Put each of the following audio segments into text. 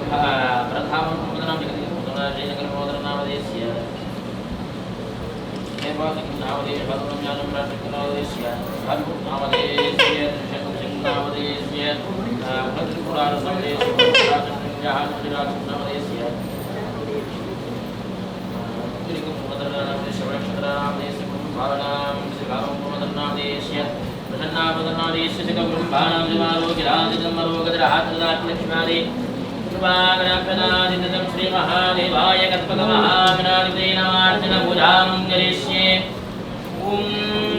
प्रथमं मुद्रां जगतिमोदरनामदेस्य नामदेश भगवं ज्ञानं प्राप्तनामदेस्य नामदेस्य नामदेस्य भद्रपुराणसमदेस्य नामदेस्य श्रीकुमारनामदेस्य भावनां श्रीभावं कुमारनामदेस्य प्रसन्नामदेस्य श्रीकुमारनां श्रीमारोगिराजितमरोगदराहात्रदात्मलक्ष्मादे कृपागणापनादितं श्री महादेवाय कल्पकमहागणाधिपते नमार्चनपूजां करिष्ये ॐ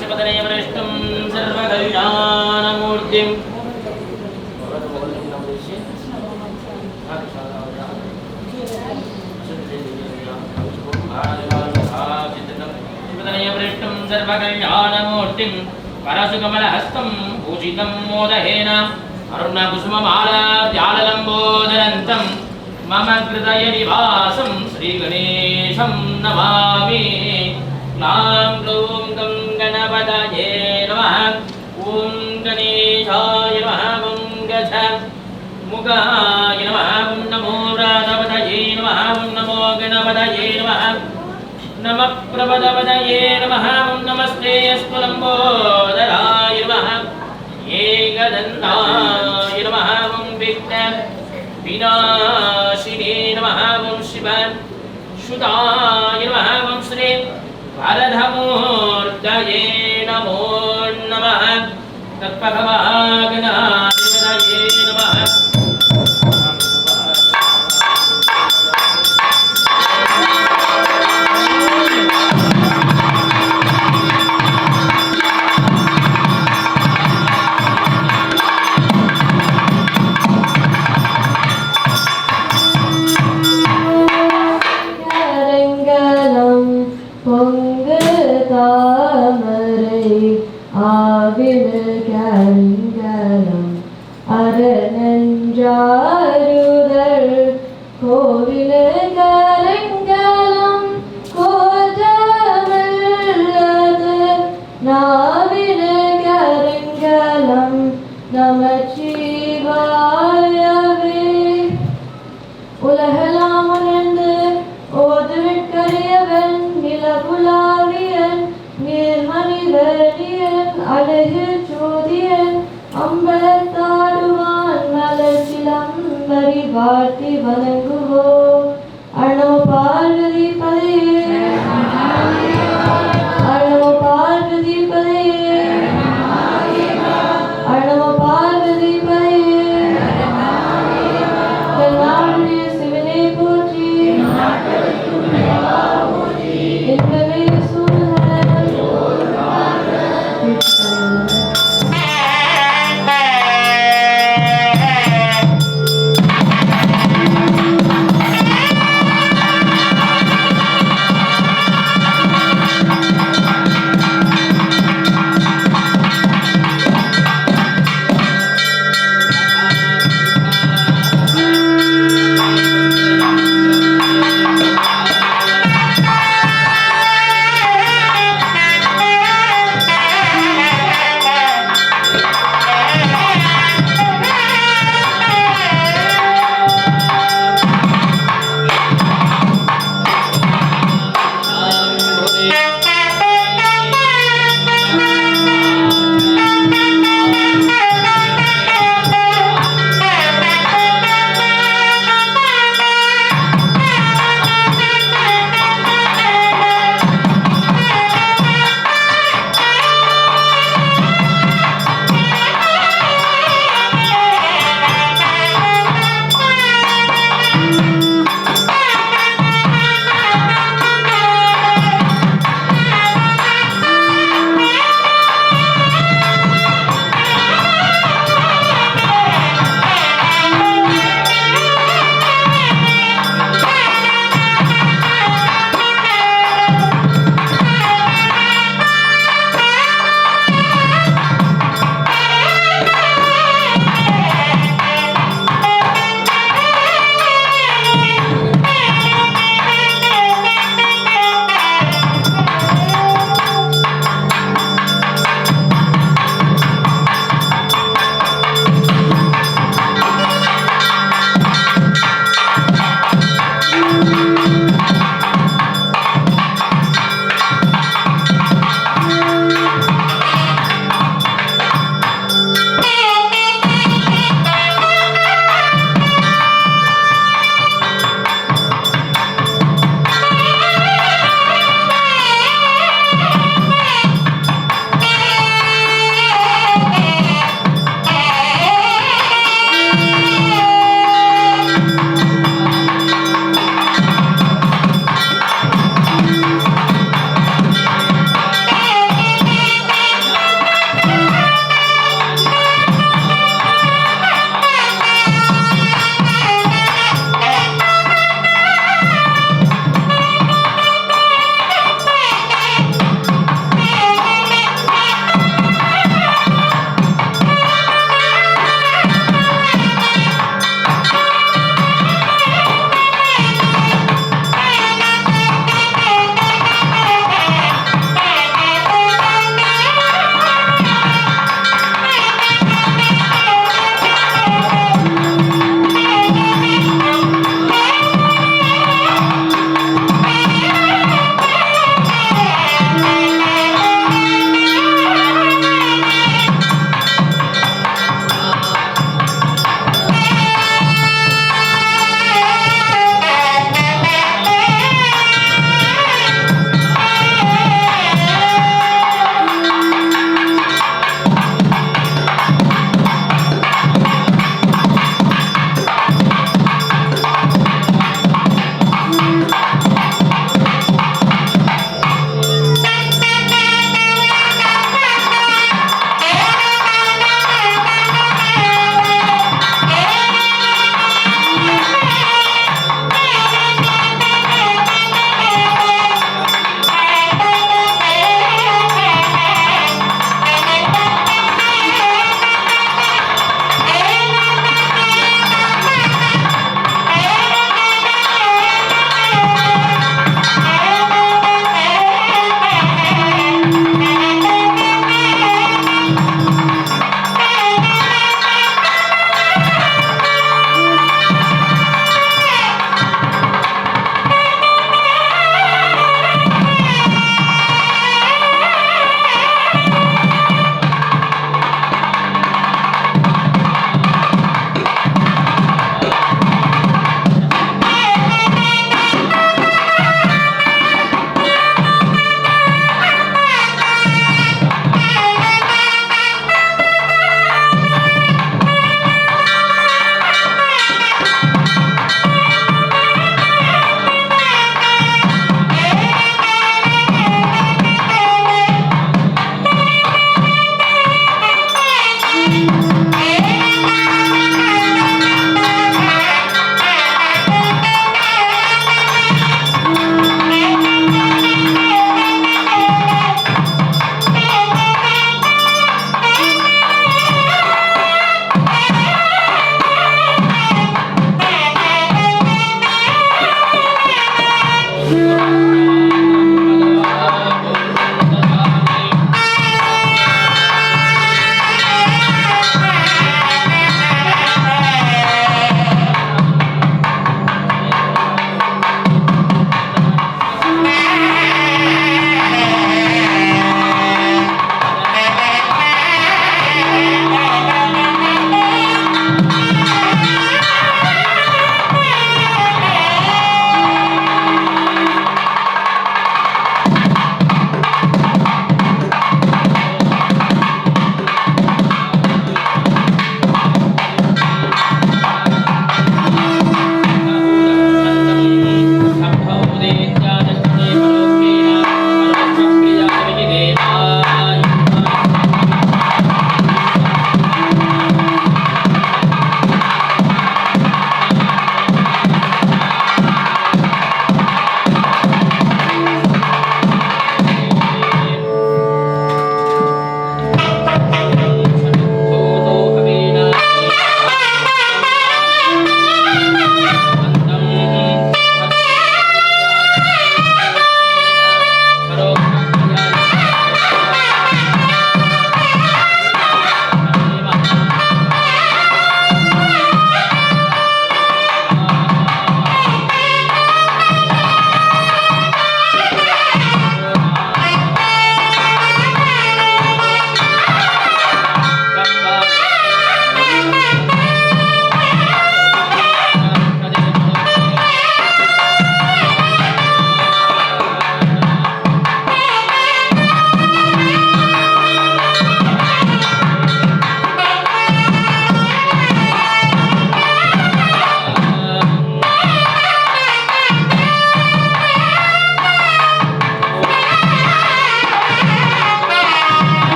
शिवतनय वरिष्ठं सर्वकल्याणमूर्तिं शिवतनय वरिष्ठं सर्वकल्याणमूर्तिं परशुकमलहस्तं पूजितं मोदहेन अरुणकुसुममालाद्याललम्बोदरन्तं मम हृदयनिवासं श्रीगणेशं नमामि क्लां क्लूं गं गणपतये नमः ॐ गणेशाय नमः ॐ गज मुगाय नमः ॐ नमो व्रातपतये नमः ॐ नमो गणपतये नमः नमः प्रपदपतये नमः ॐ नमस्ते अस्तुलम्बोदराय नमः एकदन्ताय नमः ॐ विघ्नविनाशिने नमः ॐ शिवसुताय नमः ॐ श्री वरदमूर्तये नमो नमः तत्पथमागनाधिपतये नमः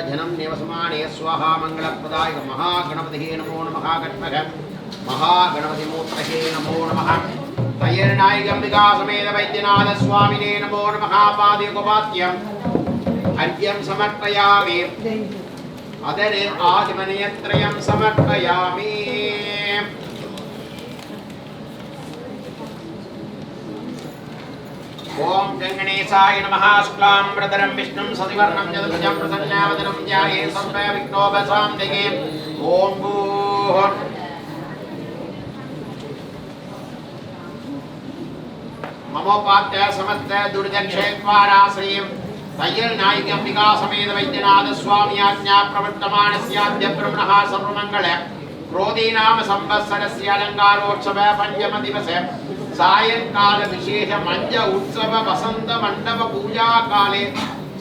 धनं निवसमाने स्वाहा मंगलप्रदाय महागणपतिः नमो नमः गणपः महागणपतिमूर्तये नमो नमः तैर्नायिकम्बिका समेत वैद्यनाथ स्वामिने नमो नमः पादयोपाद्यम् अर्घ्यं समर्पयामि अदरे आदिमनयत्रयं समर्पयामि ओम गंगणेशाय नमः शुक्लांबरधरं विष्णुं सतिवर्णं चतुर्भुजं प्रसन्नावदनं ध्याये सर्वविघ्नोपशान्तये ओम भूः ममोपात्य समस्त दुर्दक्षेत्वारा श्रीं तैर्नायिकम्बिका समेत वैद्यनाथ स्वामी आज्ञा प्रवर्तमानस्याद्य ब्रह्मणः सर्वमङ्गल क्रोधीनाम संवत्सरस्य अलङ्कारोत्सव पञ्चम दिवसे सायंकाल विशेष मंज उत्सव वसंत मंडप पूजा काले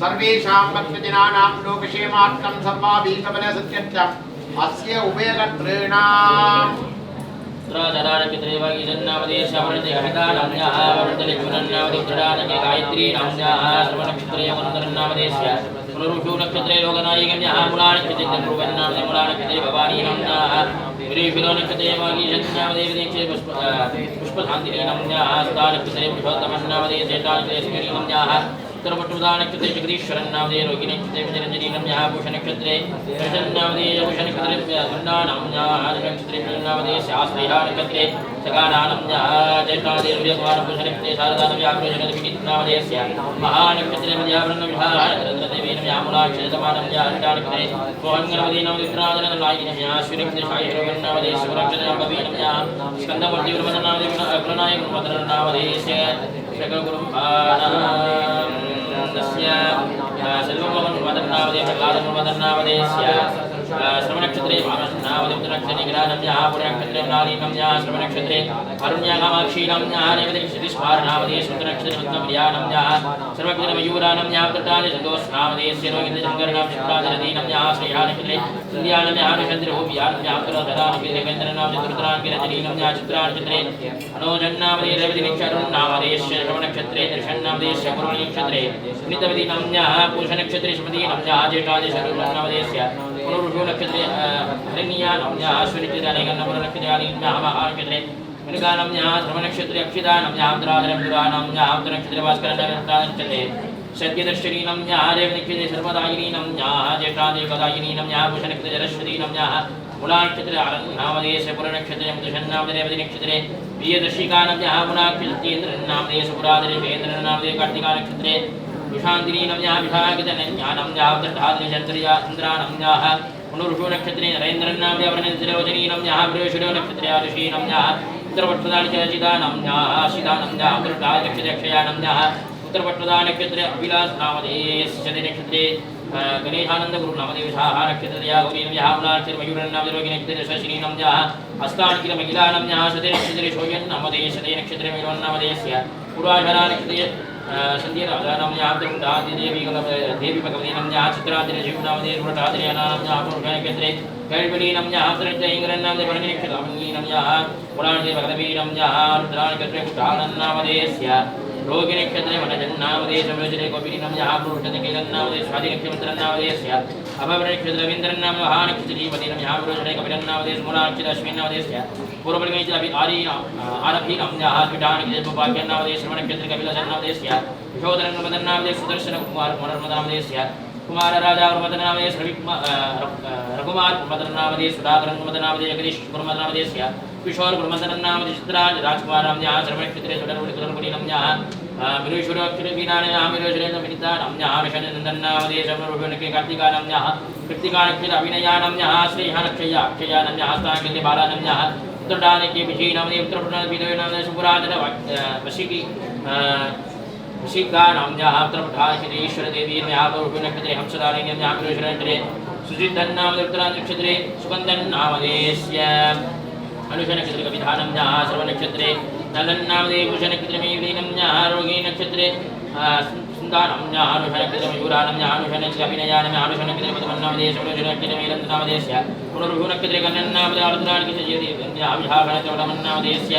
सर्वेषां भक्तजनानां लोकक्षेमार्थं सर्वाभीष्टबल सत्यर्थम् अस्य उभयगत्रेणाम् त्रदानपितृवागी जन्नामदेश वर्णते हरितानाम्याः वर्णते चूरन्नामदे प्रदानके गायत्री नाम्याः सर्वनक्षत्रे वन्दनन्नामदेस्य पुनरुषु नक्षत्रे योगनायिकन्याः मूलानक्षत्रे ध्रुवन्नामदे मूलानक्षत्रे भवानी नाम्याः विरेशिरो नक्षत्रे वागी जन्नामदे विदेक्षे पुष्पशान्तिनी नाम्याः स्थानक्षत्रे पुरुषोत्तमन्नामदे चेतानक्षत्रे स्मृति नाम्याः उत्तरपट्टुदानक्षत्रे जगदीश्वरन्नामदे रोगिनक्षत्रे विजयरञ्जनी नाम्याः भूषणक्षत्रे कृष्णन्नामदे भूषणक्षत्रे धन्नानाम्याः नक्षत्रे नामदे शास्त्रीया नक्षत्रे सकानानाम्याः जयतादे सूर्यकुमारभूषणक्षत्रे शारदानाम्याः भूषणविनीतनामदेस्य महानक्षत्रे मध्यावृन्नविहाः चन्द्रदेवी नाम्याः मूलाक्षत्रमानाम्याः हरितानक्षत्रे सोहङ्गनामदे नामदित्रादननायिन्याः श्रीनक्षत्रे शायिरोगन्नामदे शिवनक्षत्रनामवीनाम्याः स्कन्दमूर्तिवृमदनामदे गुणनायकमदनामदेस्य सकलगुरुपादस्य सेल्वमोहनमदनामदे प्रह्लादमदनामदेस्य श्रवणक्षत्रे वामनामदे उत्तरक्षत्रे निग्रहनाम्याः पुरनक्षत्रे नालीनाम्याः श्रवणक्षत्रे अरुण्याकामाक्षीनाम्याः रेवतीक्षतिस्वारनामदे उत्तरक्षत्रे पद्मप्रियानाम्याः सर्वक्षत्रे मयूरानाम्याः उत्तरादे सन्तोषनामदेस्य रोहितशङ्करनाम चित्रादरदीनाम्याः श्रेयानक्षत्रे सन्ध्यानाम्याः नक्षत्रेभूव्यानाम्याः उत्तरधरानक्षत्रे केन्द्रनामदे दुर्धरानक्षत्रे चित्रानक्षत्रे मनोजन्नामदे रेवतीक्षरुन्नामदेस्य श्रवणक्षत्रे दर्शन्नामदेस्य पुरुषनक्षत्रे सुनीतवतीनाम्याः पुरुषनक्षत्रे स्मृतीनाम्याः ज्येष्ठादे शरुन्नामदेस्य पुनरुषु नक्षत्रे हरिण्यानाम्याः अश्विनिक्षत्रे आलीनाम्याः महानक्षत्रे मृगानाम्याः श्रवणक्षत्रे अक्षितानाम्याः उत्तराधरं उत्तरनक्षत्रे भास्करनक्षत्रे सत्यदर्शनीनाम्याः रेवतीक्षत्रे सर्वदायिनीनाम्याः ज्येष्ठादेवदायिनीनाम्याः भूषणक्षत्रे जलश्वतीनाम्याः मूलानक्षत्रे आरन्नामदेश पुरनक्षत्रे मधुषन्नामदे रेवतीनक्षत्रे प्रियदर्शिकानाम्याः मूलाक्षत्रेन्द्रन्नामदे सुपुरादरे वेन्द्रन्नामदे कार्तिकानक्षत्रे विशान्तिनीनाम्याः विशाखितनन्यानाम्याः उत्तरधाद्रिचन्द्रिया इन्द्रानाम्याः पुनरुषु नक्षत्रे नरेन्द्रन्नामदे वरणितिरोजनीनाम्याः विरेशिरो नक्षत्रे आरुषीनाम्याः उत्तरपट्टदानचिदानाम्याः शिदानाम्याः उत्तरधाद्रिनक्षत्रे अक्षयानाम्याः उत्तरपट्टदानक्षत्रे अभिलाषनामदेशते नक्षत्रे गणेशानन्दगुरुनामदेवशाः नक्षत्रया गौरीनाम्याः मूलानक्षत्रे मयूरन्नामदे रोगिनक्षत्रे शशिनीनाम्याः हस्तानकिलमहिलानाम्याः शते नक्षत्रे शोयन्नामदेशते नक्षत्रे मेलवन्नामदेस्य पूर्वाषाढानक्षत्रे सन्ध्यराजानाम्याः देवी भगवतीनाम्याः चित्रादिरे शिवनामदे रुटादिरे अनानाम्याः पुरुषनक्षत्रे कैर्वलीनाम्याः उत्तरक्षत्रे इङ्गरन्नामदे भरणिनक्षत्रामङ्गीनाम्याः मूलानक्षत्रे भगवतीनाम्याः रुद्रानक्षत्रे कुटालन्नामदेस्य रोगिनक्षत्रे वनजन्नामदे समयोजने गोपिनीनाम्याः पुरुषते कीलन्नामदे स्वादिनक्षत्रन्नामदेस्य अभवनक्षत्रे रवीन्द्रन्नाम महानक्षत्रीपतीनाम्याः पुरुषते कपिलन्नामदे मूलानक्षत्रे अश्विन्नामदेस्य पूर्वपरिगणितः आरभीनाम्याः पीठानक्षत्रे सुभाग्यन्नामदे श्रवणक्षत्रे कपिलसन्नामदेस्य यशोधरन्मदन्नामदे सुदर्शनकुमारमदनामदेस्य कुमारराजावरमदनामदे रघुमारमदनामदे सुधाकरन्मदनामदे जगदीशकुर्मदनामदेस्य किशोरकुर्मदनामदे चित्राज राजकुमाराम्याः श्रवणक्षत्रे सुडरकुलकुटीनाम्याः मिरुश्वरक्षत्रे वीणानाम्याः मिरुश्वरेन्द्रविनितानाम्याः विशनन्दन्नामदे शमरुषणके कार्तिकानाम्याः कृत्तिकानक्षत्रे अभिनयानाम्याः श्रेयःनक्षया अक्षयानाम्याः स्थानक्षत्रे बालानाम्याः उत्तरदानके विजयनामदे उत्तरपट्टनामदे सुपुरादन वशिकी वशिकानाम्याः उत्तरपट्टनाक्षत्रे ईश्वरदेवीनाम्याः पुरुषनक्षत्रे हंसदालिन्याम्याः मिरुश्वरनक्षत्रे सुजितन्नामदे उत्तरानक्षत्रे सुगन्धन्नामदेस्य अनुषनक्षत्रे कविधानाम्याः सर्वनक्षत्रे नलन्नामदे भूषणक्षत्रे मेलीनाम्याः रोगिनक्षत्रे सुन्दानाम्याः अनुषनक्षत्रे मयूरानाम्याः अनुषनक्षत्रे अभिनयानाम्याः अनुषनक्षत्रे पद्मन्नामदे शमनक्षत्रे मेलन्दनामदेस्य पुनरुषुनक्षत्रे कन्नन्नामदे आरुद्रानक्षत्रे ज्योतिर्गन्ध्याः विशाखनक्षत्रमन्नामदेस्य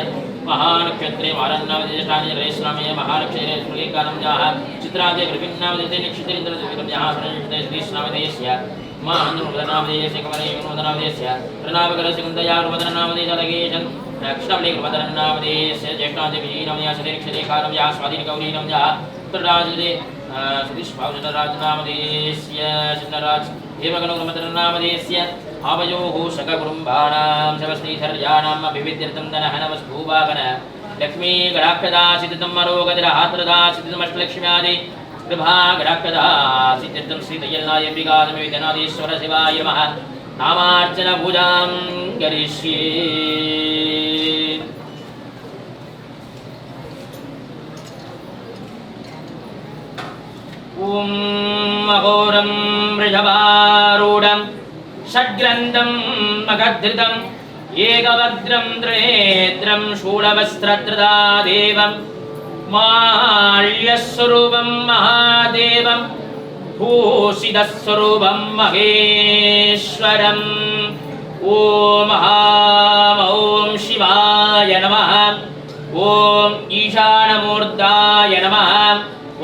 महानक्षत्रे वारन्नामदे ज्येष्ठानि रयस्वामये महानक्षत्रे स्मृतिकानाम्याः चित्रादे कृपिन्नामदे नक्षत्रेन्द्रविक्रम्याः सुरनक्षत्रे सतीशनामदेस्य मानन्दनामदेयस्य कमलयोनोदनामदेयस्य प्रणामकरसिकुन्दयारुमदनामदेयलगेशं कृष्णवलेकमदनामदेयस्य ज्येष्ठादिविजीनमयासदेक्षदेकारं या स्वाधीनगौरीनं या उत्तरराजदे सुधिष्भावजनराजनामदेयस्य चिन्नराज देवगणोगमदनामदेयस्य आवयोः शककुरुम्भाणां शवस्त्रीधर्याणाम् अभिविद्यर्थं धनहनवस्भूवागन लक्ष्मी गणाक्षदासितं मरोगतिरहात्रदासितमष्टलक्ष्म्यादि कृभागणाक्षदासितं श्रीतयल्नायम्बिकासमेतनादीश्वर शिवाय नमः नामार्चन पूजां करिष्ये ॐ अघोरं वृषभारूढं षड्ग्रन्थं मखधृतम् एकवक्त्रं त्रिनेत्रं शूलवस्त्रधृतादेवं माल्यस्वरूपं महादेवं भूषितस्वरूपं महेश्वरम् ॐ शिवाय नमः ॐ ईशानमूर्ताय नमः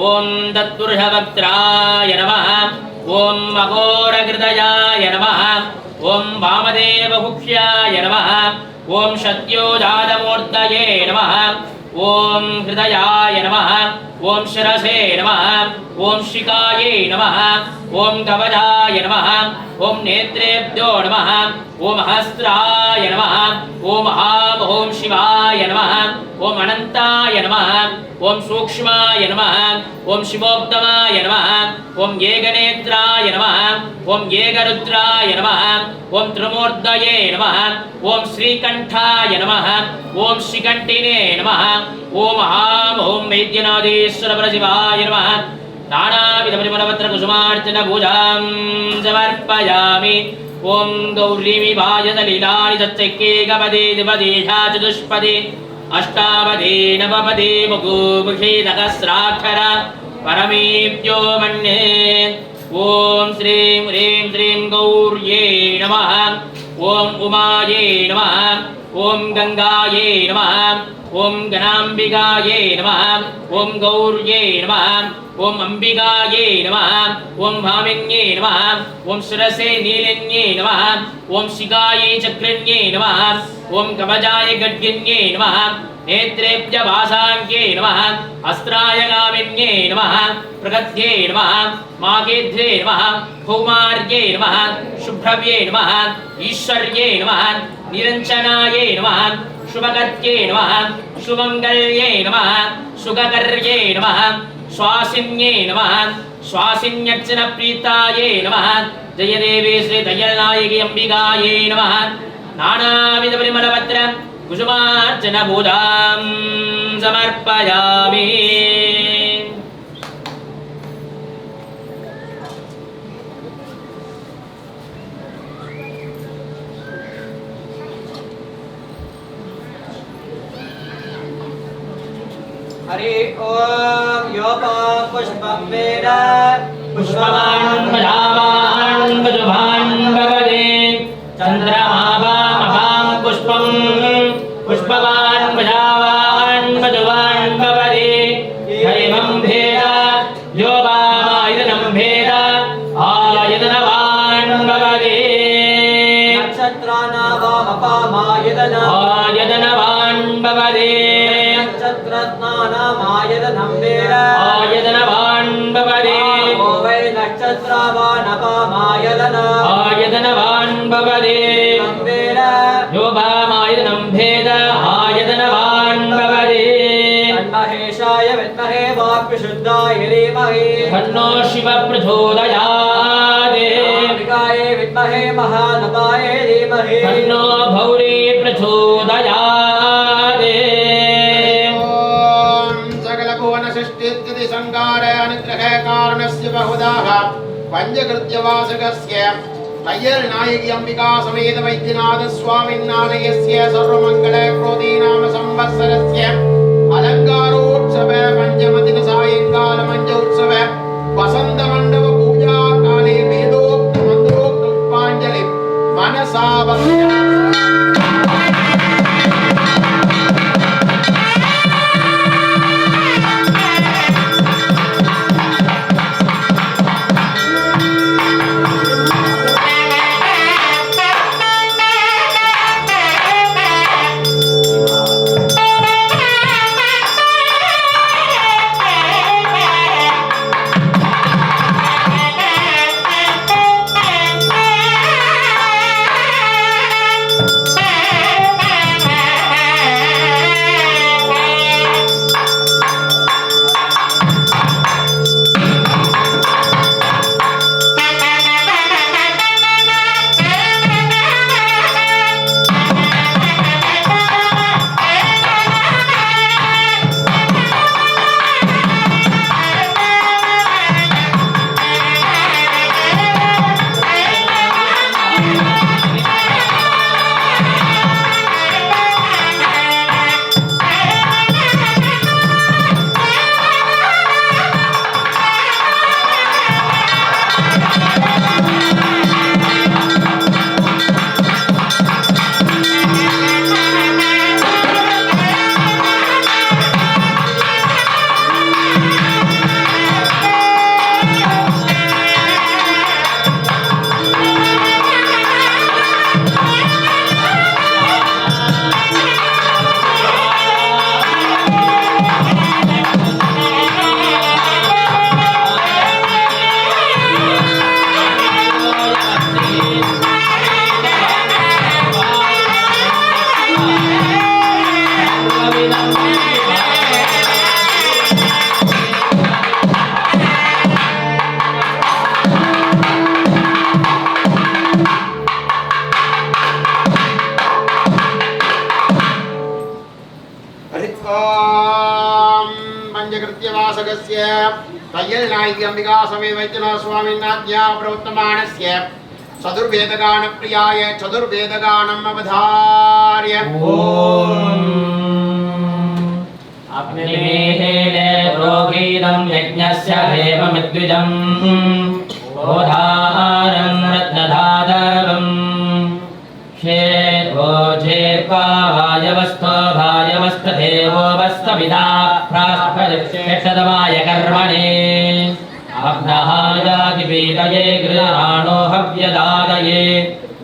ॐ तत्पुरुषवक्त्राय नमः ॐ अघोरहृदयाय नमः ॐ वामदेवभुक्ष्याय नमः ॐ सत्योजातमूर्तये नमः ॐ हृदयाय नमः ॐ शिरसे नमः ॐ शिखायै नमः ॐ कवचाय नमः ॐ नेत्रेभ्यो नमः ॐ हस्त्राय नमः ॐ ॐ शिवाय नमः ॐ अनन्ताय नमः ॐ सूक्ष्माय नमः ॐ शिवोत्तमाय नमः ॐ एकनेत्राय नमः ॐ एकरुद्राय नमः ॐ त्रिमूर्तये नमः ॐ श्रीकण्ठाय नमः ॐ श्रीकण्ठिने नमः ॐ वैद्यनाथेश्वर परशिवाय नमः नानाविधपरिमलपत्रकुसुमार्चनपूजां समर्पयामि ॐ गौरीमिवाय सलिलानि तच्चैकेकपदे द्विपदेशा चतुष्पदे अष्टापदे नवपदे मुखोमुखे सहस्राक्षर परमेभ्यो मन्ये ॐ श्रीं ह्रीं श्रीं गौर्ये नमः ॐ उमाये नमः ॐ गंगाये नमः ॐ गणाम्बिकाये नमः ॐ गौर्ये नमः ॐ अंबिकाये नमः ॐ भामिन्ये नमः ॐ शिरसे नीलिन्ये नमः ॐ शिखायै चक्रन्ये नमः ॐ कवचाय गड्गिन्ये नमः नेत्रेभ्य भासाङ्गे नमः अस्त्राय गामिन्ये नमः प्रगध्ये नमः मागेध्ये नमः कौमार्ये नमः शुभ्रव्ये नमः ईश्वर्ये नमः निरञ्जनाये नमः शुभगत्ये नमः शुभमङ्गल्ये नमः सुगकर्ये नमः स्वासिन्ये नमः स्वासिन्यर्चनप्रीताये नमः जयदेवी श्री दयनायकी अंबिकायै नमः नानाविधपरिमलपत्र कुसुमार्चनपूजां समर्पयामि हरि ओम योपां पुष्पं वेद पुष्पवान् प्रजावान् वजुभान् भवते चन्द्रमाभां पुष्पं पुष्पवान् प्रजावान् वजुभान् भवते हरिमं भेद योपामायतनं भेद आयतनवान् भवते आयतनवान् भवते नक्षत्रस्नानामायतनं वेद आयतनवान् भवते वै नक्षत्रवानपामायतन आयतनवान् भवते वेद योभामायतनं भेद आयतनवान् भवते तन्महेशाय विद्महे वाक्यशुद्धाय धीमहि तन्नो शिव प्रचोदयात् अंबिकाय विद्महे महानपाय धीमहि तन्नो भौरी प्रचोदयात् सकलभुवनसृष्टिस्थिति संहार अनुग्रह कारणस्य बहुधाः पंचकृत्यवासकस्य तय्यर्नायकी अंबिका समेत वैद्यनाथ स्वामिनालयस्य सर्वमंगल क्रोधी नाम संवत्सरस्य अलंकारोत्सव पंचमदिन सायंकाल मंचोत्सव वसंत मंडप पूजा काले वेदोक्त मंत्रोक्त पुष्पांजलि मनसा उपासकस्य तय्यल नायकी अंबिका समेत वैद्यनाथ स्वामिनाज्ञा प्रवर्तमानस्य चतुर्वेदगान प्रियाय चतुर्वेदगानम् अवधार्य अग्निमेहेन प्रोगीतं यज्ञस्य देवमिद्विजम् ओधारं रत्नधातवम् शेर्वोजेर्वायवस्तो भायवस्तदेवो वस्तविदा प्रास्तदमाय कर्मणे अग्नहायादिपीतये गृहाणो हव्यदादये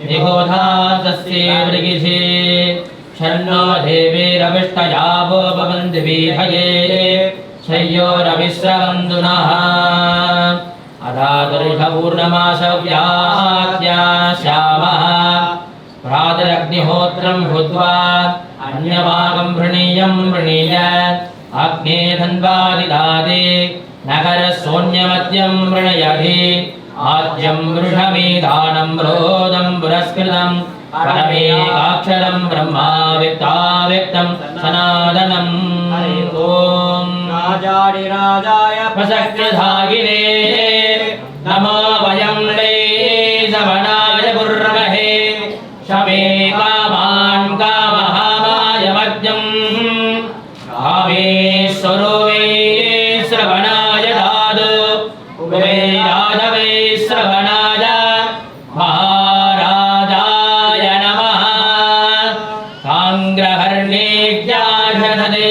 निहोधातस्ये मृगिषे शन्नो देवीरविष्टयावो भवन्ति वीथये शय्योरविश्रवन्दुनः अधातुर्षपूर्णमासव्याज्ञा श्यामः प्रातरग्निहोत्रं हुत्वा अन्यभागं वृणीयं वृणीय अग्ने धन्वादिदादे नगरशून्यमद्यं वृणयति आज्यं वृषमेधानं रोदं पुरस्कृतं परमेकाक्षरं ब्रह्मा व्यक्ताव्यक्तं सनातनम् ॐ राजाधिराजाय प्रसक्तधागिने नमो वयं श्रवणाय कुर्महे शमे कामान् कामहामाय मध्यं कामेश्वरो वै श्रवणाय दादु वै यादवै श्रवणाय महाराजाय नमः काङ्ग्रहर्णेज्याषधते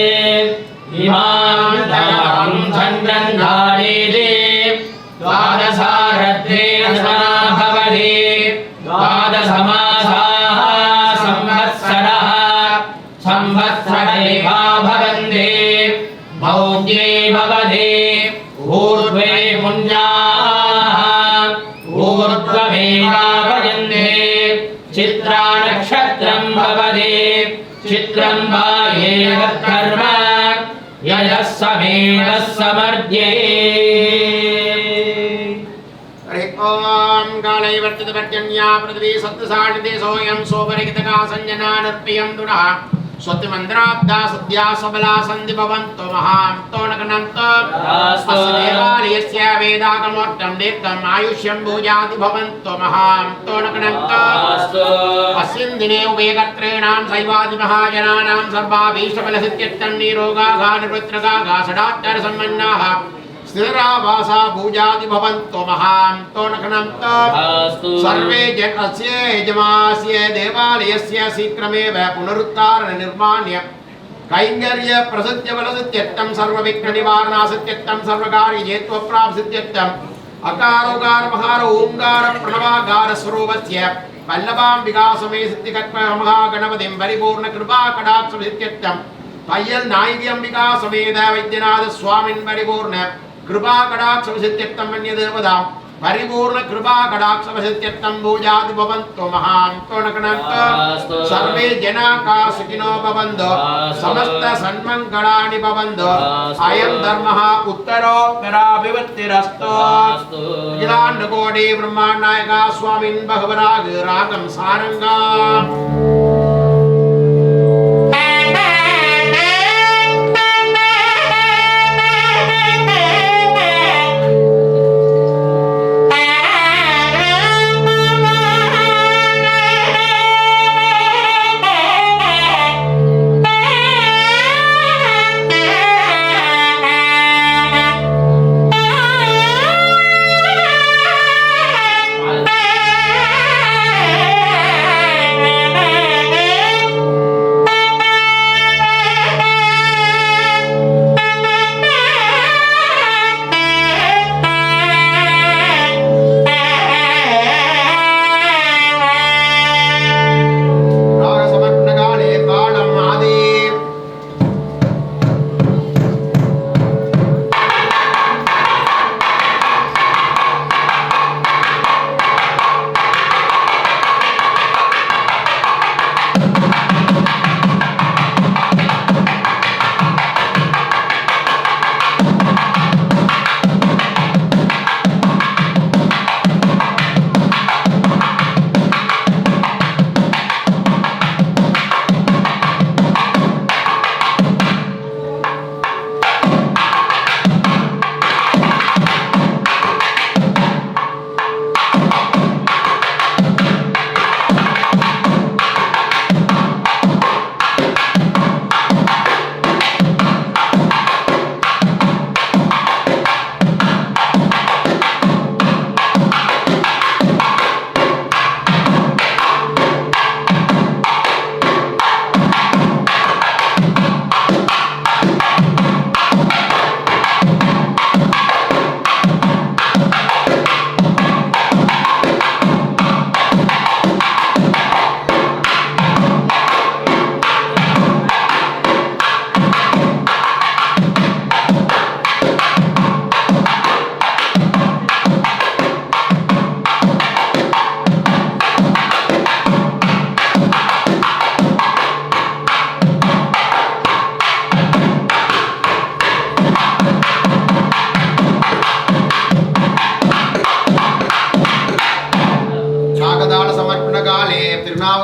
इमां धनं चन्द्रन्धारेदे द्वादशारद्धे भवति द्वादशमासाः संवत्सरः संवत्सरेवा भवन्ति भौज्ये भवति ऊर्ध्वे पुण्याः ऊर्ध्वमेवाभयन्ते चित्रानक्षत्रं भवति चित्रं वा एव कर्म यजः समेव समर्ध्ये ओम कालैवर्तित पर्जन्या पृथ्वी सत्तसाणिते सोऽयं सोपरिकितका संजना नर्प्रियं दुनः स्वतिमन्त्राब्दा सद्या सबला सन्धि भवन्तो महान्तो नगनन्तो अस्य देवालयस्य वेदागमोक्तं दीर्घम् आयुष्यं भूयाति भवन्तो महान्तो नगनन्तो अस्मिन् दिने उभयकर्तॄणां शैवादिमहाजनानां सर्वाभीष्टफलसिद्ध्यर्थं निरोगाघा निवृत्तगाघा षडाक्षरसम्पन्नाः स्थिरावासा भूजाति भवन्तो महान्तो नखनन्तो सर्वे जनस्य यजमास्य देवालयस्य शीघ्रमेव पुनरुद्धारण निर्माण्य कैङ्कर्य प्रसिद्ध्य बलसिद्ध्यर्थं सर्वविघ्न निवारणासिद्ध्यर्थं सर्वकार्यहेत्वप्राप्सिद्ध्यर्थं अकारोकार महार ओंकार प्रणवाकार स्वरूपस्य वल्लभाम्बिका समे सिद्धिकत्व महागणपतिं परिपूर्ण कृपा कटाक्ष सिद्ध्यर्थं तय्यल नायकी अंबिका समेत वैद्यनाथ स्वामिन् परिपूर्ण कृपा कटाक्ष सिद्ध्यर्थं मन्य देवतां परिपूर्ण कृपा कटाक्ष सिद्ध्यर्थं भूजाति भवन्तो महान्तो नगनन्तो सर्वे जनाः सुखिनो भवन्तु समस्त सन्मङ्गलानि भवन्तु अयं धर्मः उत्तरोत्तराभिवृद्धिरस्तु अखिलाण्डकोटि ब्रह्माण्डनायक स्वामिन् भगवराग रागं सारङ्गम्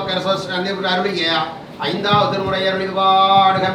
திருநாவுக்கரசர் அருளிய 5வது திருமுறை அருளில் பாடுக.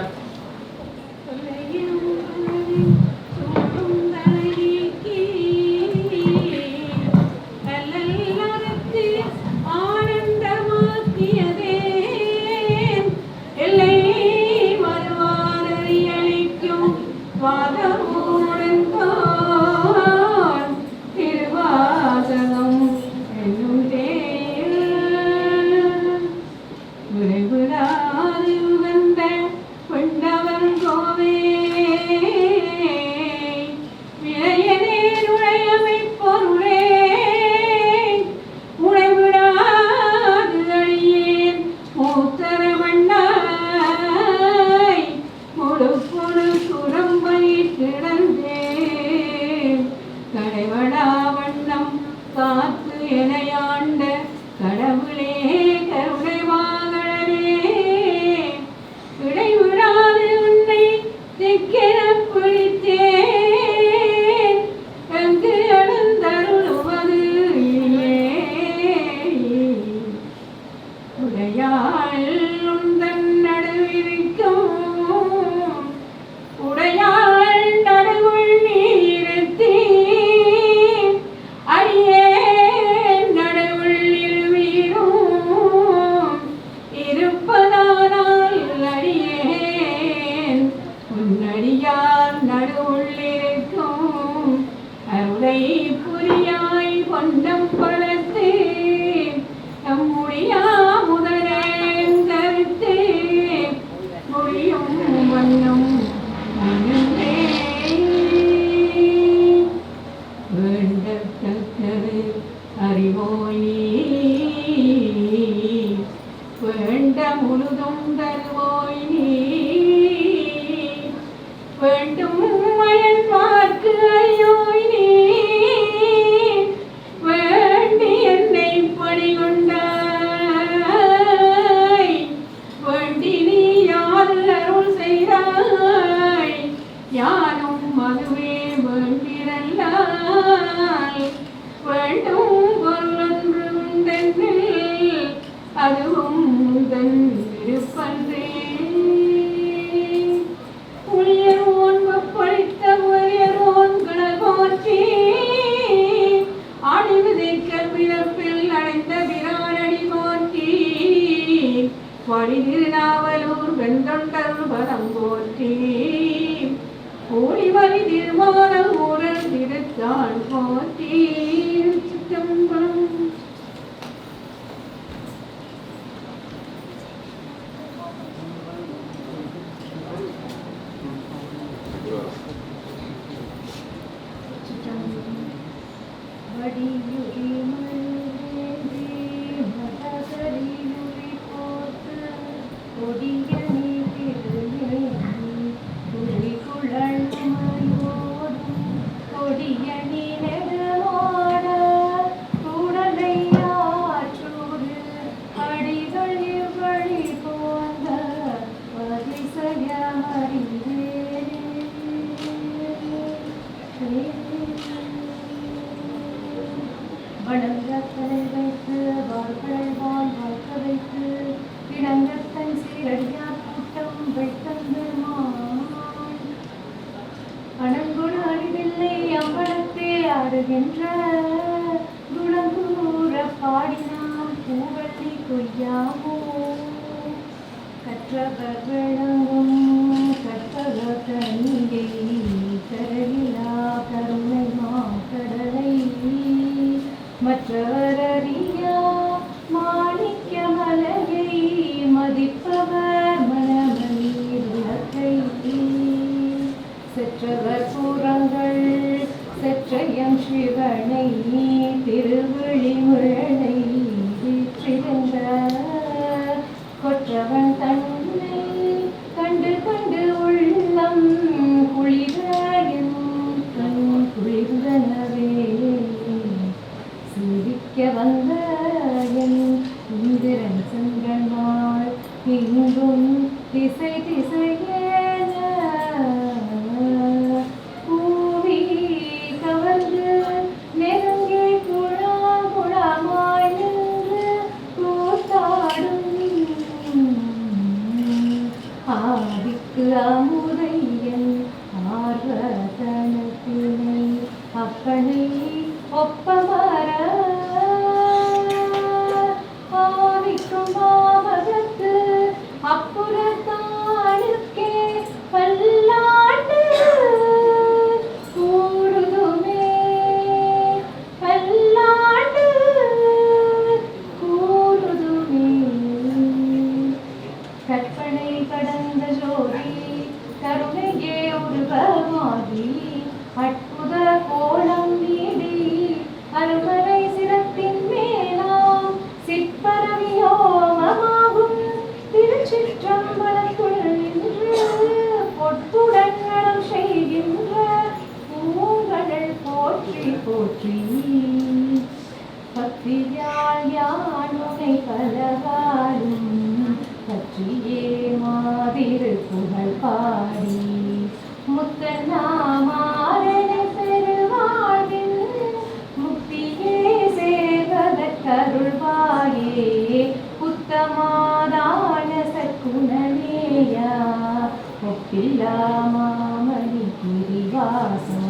பக்தியால் யானுனை பலகாலும் பற்றியே மாதிரு புகழ் பாடி முத்தநாமாரணை பெருவாழ்வில் முக்தியே சேர்வதற்கருள்வாயே உத்தமாதான சற்குணனேயா ஒப்பில்லா மாமணி கிரிவாசா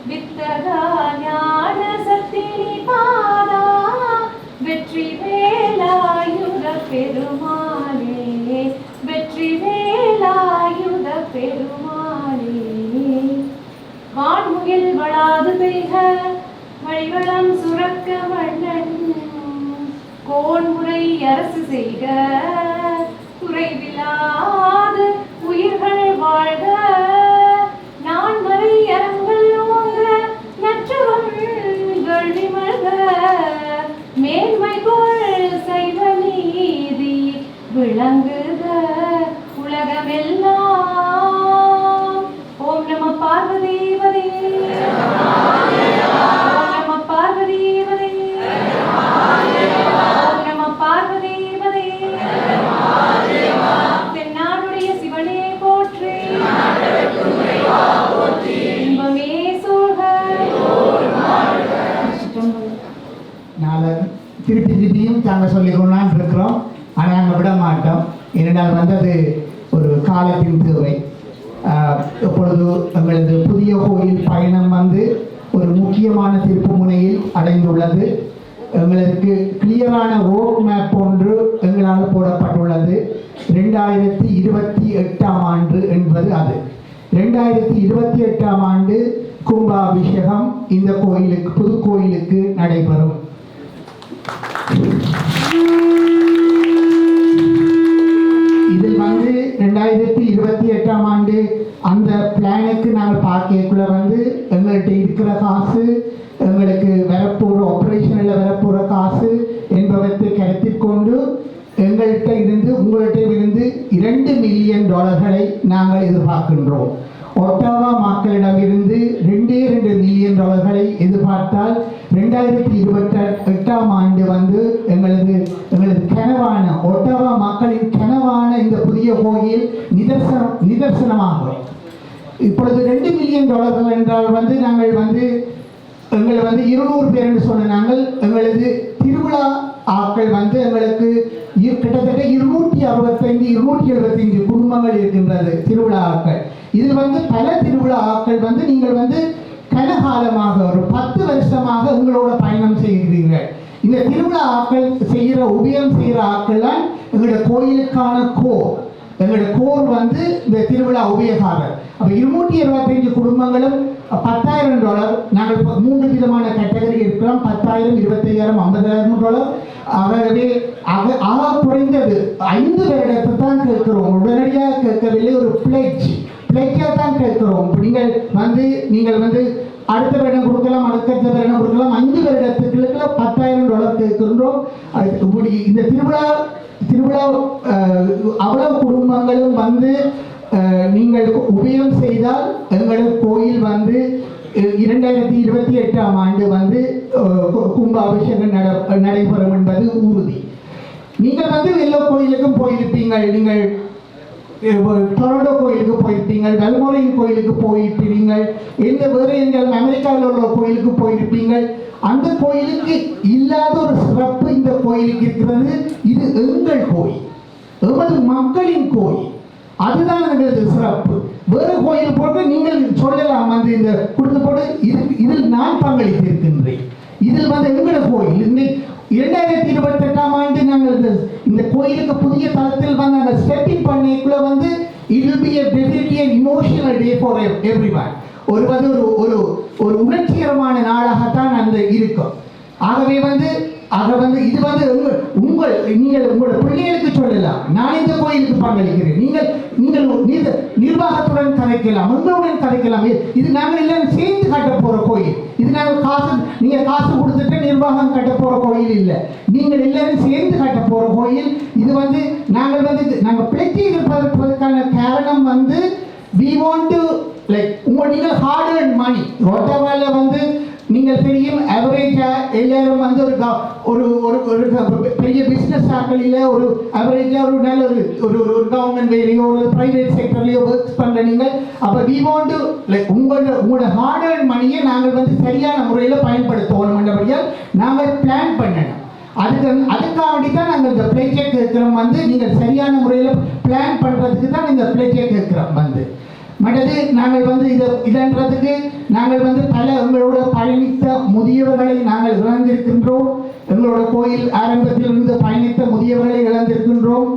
வித்தகா ஞான சத்தினி பாதா வெற்றி வேலாயுத பெருமாளே வெற்றி வேலாயுத பெருமாளே வான்முகில் வளாது பெய்க வழிவளம் சுரக்க வண்ணன் கோன்முறை அரசு செய்க குறைவில்லாது உயிர்கள் வாழ்க நான்மறை அறங்கள் ஓங்க நற்றுவம் விமல்க மேன்மைகொள் சைவ நீதி விளங்குக உலகமெல்லாம். ஓம் நம பார்வதீபதே ஓம் நம பார்வதீபதே ஓம் நம பார்வதீபதே தென்னாடுடைய சிவனே போற்றி இன்பமே சூழ்க. நாங்கள் திருப்பியும் நாங்கள் சொல்லிக்கொண்டான் இருக்கிறோம். ஆனால் நாங்கள் விட மாட்டோம். ஏனென்றால் அது ஒரு காலத்தின் தேவை. இப்பொழுது எங்களது புதிய கோயில் பயணம் ஒரு முக்கியமான திருப்பு முனையில் அடைந்துள்ளது. எங்களுக்கு கிளியரான ரோட் மேப் ஒன்று எங்களால் போடப்பட்டுள்ளது. 2028 ஆண்டு என்பது அது. 2028 ஆண்டு கும்பாபிஷேகம் இந்த கோயிலுக்கு புது கோயிலுக்கு நடைபெறும். இதில் 2028 ஆண்டு அந்த பிளானுக்கு நாங்கள் பார்க்கக்குள்ள எங்கள்கிட்ட இருக்கிற காசு, எங்களுக்கு வரப்போகிற ஆப்ரேஷனில் வரப்போகிற காசு என்பவற்றை கருத்தில் கொண்டு எங்கள்கிட்ட இருந்து உங்கள்கிட்ட இருந்து $2 மில்லியன் நாங்கள் எதிர்பார்க்கின்றோம். ஒட்டாவா மக்களிடமிருந்து $2 மில்லியன் எதிர்பார்த்தால் 2028 ஆண்டு எங்களது கனவான ஒட்டாவா மக்களின் கனவான இந்த புதிய கோயில் நிதர்சனமாகும். இப்பொழுது $2 மில்லியன் என்றால் நாங்கள் எங்களை 200 பேர் என்று சொன்ன நாங்கள் எங்களது திருவிழா ஆட்கள் எங்களுக்கு கிட்டத்தட்ட 265 குடும்பங்கள் இருக்கின்றது திருவிழா ஆட்கள். இதில் பல திருவிழா ஆட்கள் நீங்கள் கனகாலமாக ஒரு 10 வருஷமாக உங்களோட பயணம் செய்கிறீர்கள். இந்த திருவிழா ஆட்கள் செய்கிற உபயம் செய்கிற ஆட்கள் தான் எங்களுடைய கோயிலுக்கான கோர். எங்களுடைய கோர் இந்த திருவிழா உபயகாரர். அப்போ 225 குடும்பங்களும் $10,000. நாங்கள் 3 விதமான கேட்டகரி இருக்கிறோம். 10,000, 25,000, $50,000. ஆகவே ஆக குறைந்தது 5 வருடத்தை தான் கேட்கிறோம். உடனடியாக கேட்கவில்லை. ஒரு பிளேஜாக தான் கேட்கிறோம். நீங்கள் அடுத்த வருடம் கொடுக்கலாம், அடுத்த வருடம் கொடுக்கலாம். 5 வருடத்துக்கு $10,000 கேட்கின்றோம். இந்த திருவிழா அவ்வளவு குடும்பங்களும் நீங்கள் உபயம் செய்தால் எங்களது கோயில் 2028 ஆண்டு கும்பாபிஷேகம் நடைபெறும் என்பது உறுதி. நீங்கள் எல்லா கோயிலுக்கும் போயிருப்பீங்கள். நீங்கள் டொரண்டோ கோயிலுக்கு போயிருப்பீங்கள், வெல்மோரின் கோயிலுக்கு போயிருப்பீர்கள், வேறு எங்கள் அமெரிக்காவில் உள்ள கோயிலுக்கு போயிருப்பீங்கள். அந்த கோயிலுக்கு இல்லாத ஒரு சிறப்பு இந்த கோயிலுக்கு இருக்கிறது. இது எங்கள் கோயில், எமது மக்களின் கோயில். அதுதான் எங்களது சிறப்பு. வேறு கோயில் போட்டு நீங்கள் சொல்லலாம் இந்த கொடுத்து போட்டு இதில் நான் பங்களித்திருக்கின்றேன். இதில் எங்களோட கோயில் 2028 ஆண்டு நாங்கள் இந்த கோயிலுக்கு புதிய தளத்தில் நாங்கள் stepping பண்ணிக்குள்ள it will be a definitely an emotional day for everyone. ஒரு உணர்ச்சிகரமான நாளாகத்தான் அந்த இருக்கும். ஆகவே இது நீங்கள் உங்களோட பிள்ளைகளுக்கு சொல்லலாம், நான் இந்த கோயிலுக்கு பங்களிக்கிறேன். நீங்கள் நிர்வாகத்துடன் கதைக்கலாம், உங்களுடன் கதைக்கலாம். இது நாங்கள் எல்லாரும் சேர்ந்து கட்ட போற கோயில். இது நாங்கள் நீங்க காசு கொடுத்துட்டு நிர்வாகம் கட்ட போற கோயில் இல்லை. நீங்கள் எல்லாரும் சேர்ந்து கட்ட போற கோயில். இது நாங்கள் பிழைச்சி இருப்பதற்கான காரணம் we want to like நீங்கள் hard earned money. ஒட்டவால நீங்கள் தெரியும் அவரேஜா எல்லாரும் வந்து ஒரு ஒரு ஒரு பெரிய பிஸ்னஸ் ஆக்களில் ஒரு அவரேஜா ஒரு நல்ல ஒரு கவர்மெண்ட் வேலையோ ஒரு பிரைவேட் செக்டர்லையோ ஒர்க் பண்ணுற நீங்கள் அப்போ வி வாண்ட் டு லைக் உங்களோட ஹார்ட் அண்ட் மணியை நாங்கள் வந்து சரியான முறையில் பயன்படுத்துவோம் என்றபடியால் நாங்கள் பிளான் பண்ணணும். அதுக்காக வேண்டி தான் நாங்கள் இந்த பிளே செக் இருக்கிறோம் வந்து நீங்கள் சரியான முறையில் பிளான் பண்ணுறதுக்கு தான் இந்த பிளே செக் இருக்கிறோம் வந்து மற்றது நாங்கள் வந்து இதன்றதுக்கு நாங்கள் வந்து பல எங்களோட பயணித்த முதியவர்களை நாங்கள் இழந்திருக்கின்றோம். எங்களோட கோயில் ஆரம்பத்தில் இருந்து பயணித்த முதியவர்களை இழந்திருக்கின்றோம்.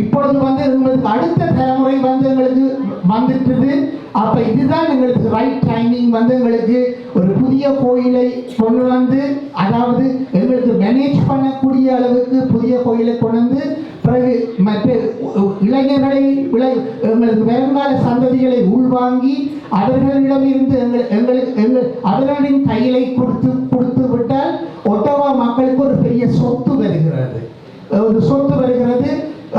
இப்பொழுது வந்து எங்களுக்கு அடுத்த தலைமுறை வந்து எங்களுக்கு வந்துட்டுது. அப்போ இதுதான் எங்களுக்கு ரைட் டைமிங் வந்து எங்களுக்கு ஒரு புதிய கோயிலை கொண்டு வந்து அதாவது எங்களுக்கு மேனேஜ் பண்ணக்கூடிய அளவுக்கு புதிய கோயிலை கொண்டு வந்து பிறகு மற்ற இளைஞர்களை எங்களுக்கு வருங்கால சந்ததிகளை உள்வாங்கி அவர்களிடமிருந்து அவர்களின் கையிலை கொடுத்து விட்டால் ஒட்டவா மக்களுக்கு ஒரு பெரிய சொத்து வருகிறது.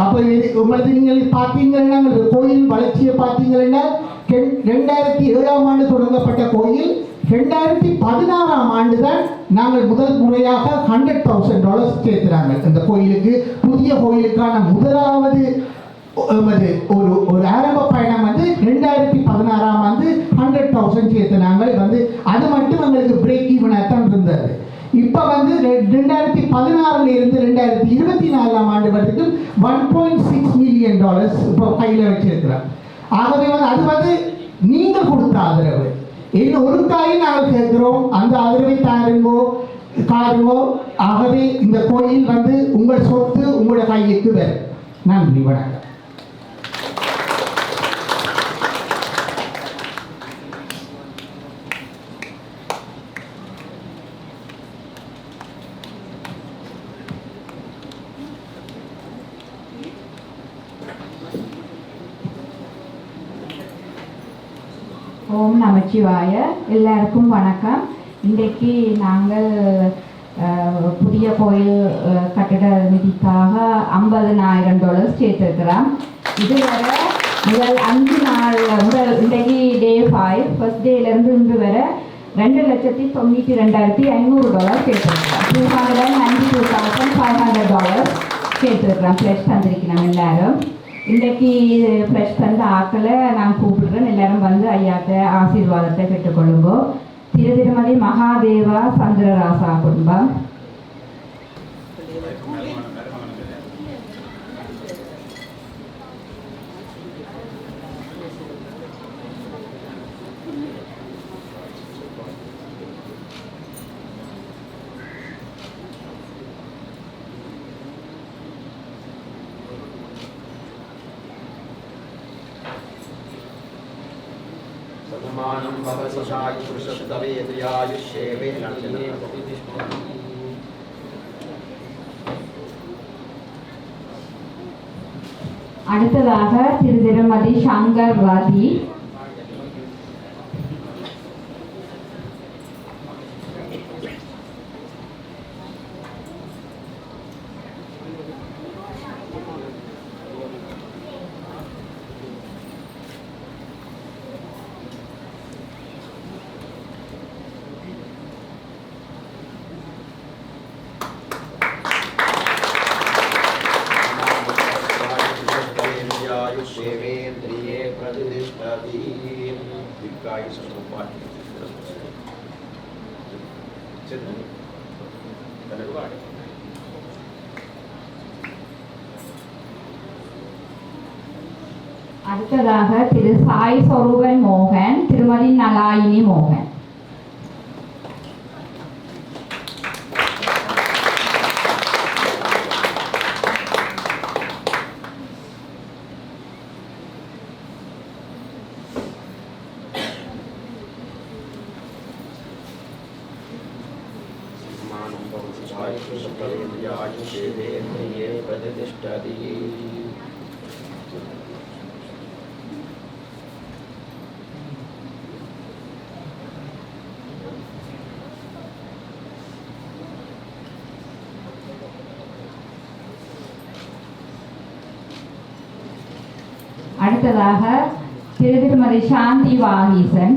அப்போ உங்களுக்கு நீங்கள் பார்த்தீங்கன்னா கோயில் வளர்ச்சியை பார்த்தீங்கன்னா 2007ஆம் ஆண்டு தொடங்கப்பட்ட கோயில் 2016ஆம் ஆண்டு தான் நாங்கள் முதல் முறையாக $100,000 சேர்த்துறாங்க இந்த கோயிலுக்கு. புதிய கோயிலுக்கான முதலாவது ஒரு ஆரம்ப பயணம் வந்து 2016ஆம் ஆண்டு 100,000 சேர்த்து நாங்கள் வந்து அது மட்டும் எங்களுக்கு பிரேக் ஈவனாக தான் இருந்தது. இப்போ வந்து 2016 இருந்து 2024ஆம் ஆண்டு வரைக்கும் $1.6 மில்லியன் இப்போ கையில் வச்சிருக்கிறோம். ஆகவே வந்து அது வந்து நீங்கள் கொடுத்த ஆதரவு இன்னும் ஒரு காயை நாங்கள் கேட்கிறோம், அந்த ஆதரவை தாருங்கோ. ஆகவே இந்த கோயில் வந்து உங்கள் சொத்து உங்களோட கைக்கு வரும். நன்றி, வணக்கம். ஓம் நமச்சிவாய. எல்லாருக்கும் வணக்கம். இன்றைக்கு நாங்கள் புதிய கோயில் கட்டிட நிதிக்காக $50,000 சேர்த்துருக்கிறோம். இதுவரை முதல் 5 நாள் இன்றைக்கு டே 5 ஃபர்ஸ்ட் டேலேருந்து இன்று வரை $2,92,500 சேர்த்துருக்கிறோம். $292,500 சேர்த்துருக்கிறோம். ஃப்ளெஷ் தந்திருக்கிறோம் எல்லாரும். இன்றைக்கு ஃப்ரெஷ் தந்த ஆக்களை நான் கூப்பிடுறேன். எல்லாரும் வந்து ஐயாட்ட ஆசீர்வாதத்தை பெற்றுக்கொள்ளுங்கோ. திருமதி மகாதேவா சந்திரராசா குடும்பம். சதமானம் பவதி சாயி புருஷஸ்தவேத்யாயுஷ்யேவே நந்தினே. அடுத்ததாக திருமதி சங்கர் ராதி. सेवेन्द्रिये प्रतिष्ठति दीर्घायु समुपाठि அடுத்ததாக திரு சாய் சொரூபன் மோகன், திருமதி நலாயினி மோகன். அடுத்ததாக திருமதி சாந்தி வாகீசன்.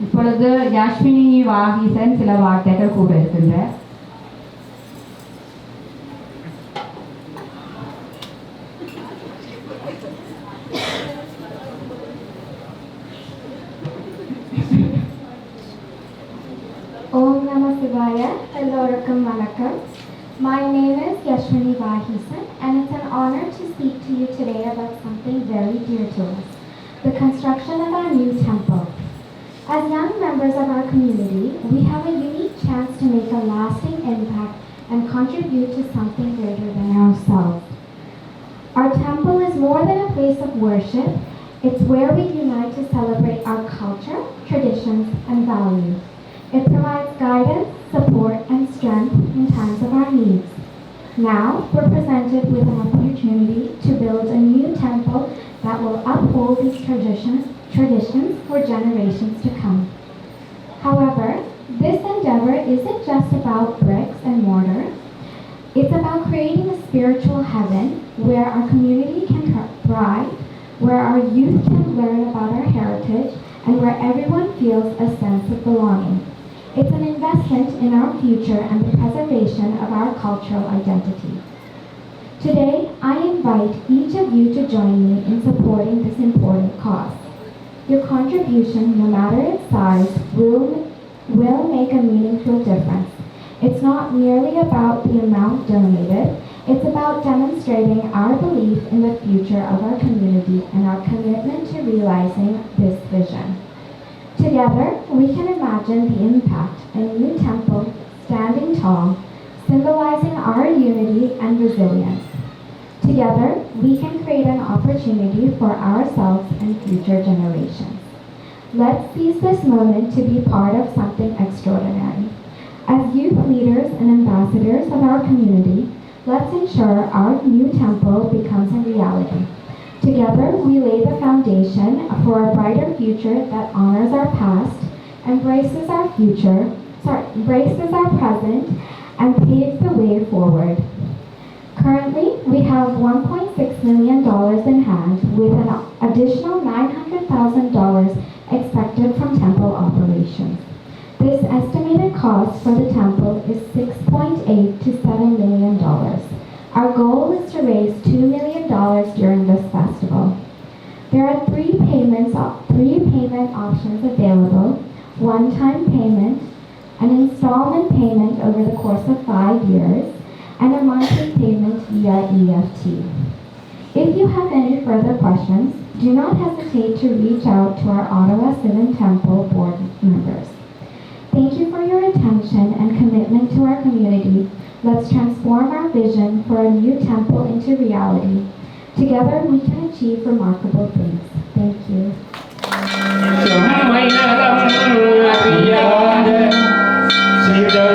இப்பொழுது யாஸ்மினி வாகீசன் சில வார்த்தைகள் கூற இருக்கின்றார். Om Namah Shivaya. Hello, Vanakkam. My name is Yashwini Vahisan, and it's an honor to speak to you today about something very dear to us, the construction of our new temple. As young members of our community, we have a unique chance to make a lasting impact and contribute to something greater than ourselves. Our temple is more than a place of worship. It's where we unite to celebrate our culture, traditions, and values. It provides guidance, support, and strength in times of our needs. Now, we're presented with an opportunity to build a new temple that will uphold these traditions for generations to come. However, this endeavor isn't just about bricks and mortar. It's about creating a spiritual heaven where our community can thrive, where our youth can learn about our heritage, and where everyone feels a sense of belonging. It's an investment in our future and the preservation of our cultural identity. Today, I invite each of you to join me in supporting this important cause. Your contribution, no matter its size, will make a meaningful difference. It's not merely about the amount donated, it's about demonstrating our belief in the future of our community and our commitment to realizing this vision. Together, we can imagine the impact a new temple standing tall, symbolizing our unity and resilience. Together, we can create an opportunity for ourselves and future generations. Let's seize this moment to be part of something extraordinary. As youth leaders and ambassadors of our community, let's ensure our new temple becomes a reality. Together, we lay the foundation for a brighter future that honors our past, embraces our present, and paves the way forward. Currently, we have $1.6 million in hand, with an additional $900,000 expected from temple operations. This estimated cost for the temple is $6.8 to $7 million. Our goal is to raise $2 million during this festival. There are three payment options available: one-time payment, an installment payment over the course of 5 years, and a monthly payment via EFT. If you have any further questions, do not hesitate to reach out to our Ottawa Sivan Temple board members. Thank you for your attention and commitment to our community. Let's transform our vision for a new temple into reality. Together, we can achieve remarkable things. Thank you. சுமைநலம் அறியாத சிதறு